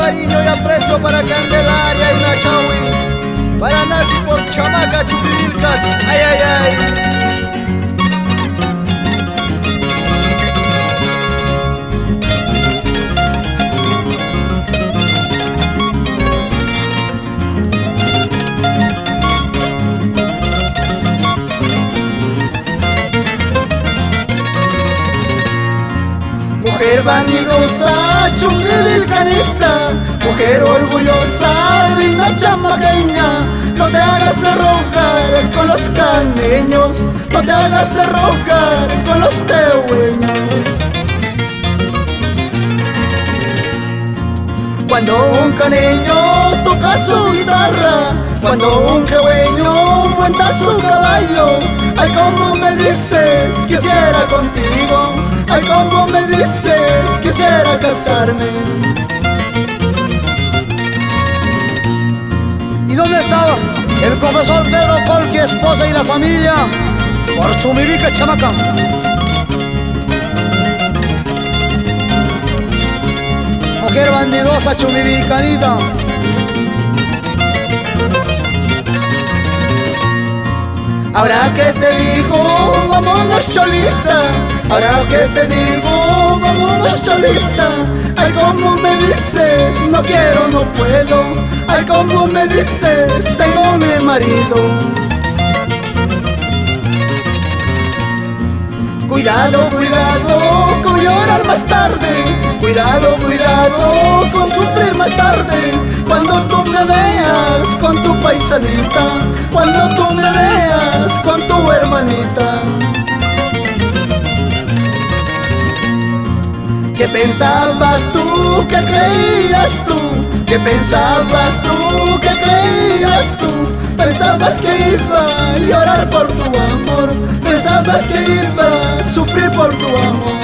cariño y aprecio para Candelaria y Nachawi, para Nati por Chamaca Chuquivilcas, ay ay ay. Mujer vanidosa, chunguivilcanita, mujer orgullosa, linda chamaqueña, no te hagas de rogar con los caneños, no te hagas de rogar con los tehueños. Cuando un caneño toca su guitarra, cuando un jehueño monta su caballo, ay como me dices quisiera contigo, ay como me dices quisiera casarme. ¿Y dónde estaba el profesor Pedro Colqui, esposa y la familia? Por Chumivica, Chamaca. Mujer bandidosa, chumivicanita. Ahora que te digo, vámonos cholita, ahora que te digo, vámonos cholita, ay como me dices, no quiero, no puedo, ay como me dices, tengo mi marido. Cuidado, cuidado con llorar más tarde, cuidado, cuidado con sufrir más tarde, cuando tú me veas con tu paisanita, cuando tú me veas con tu hermanita. ¿Qué pensabas tú? ¿Qué creías tú? ¿Qué pensabas tú? ¿Qué creías tú? Pensabas que iba a llorar por tu amor, pensabas que iba a sufrir por tu amor.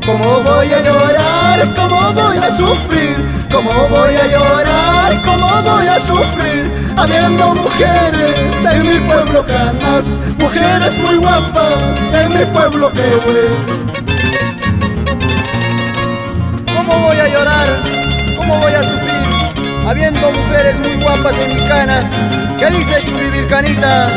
¿Cómo voy a llorar? ¿Cómo voy a sufrir? ¿Cómo voy a llorar? ¿Cómo voy a sufrir? Habiendo mujeres en mi pueblo canas, mujeres muy guapas en mi pueblo quehue. ¿Cómo voy a llorar? ¿Cómo voy a sufrir? Habiendo mujeres muy guapas en mis canas. ¿Qué dices, Chumivilcanita?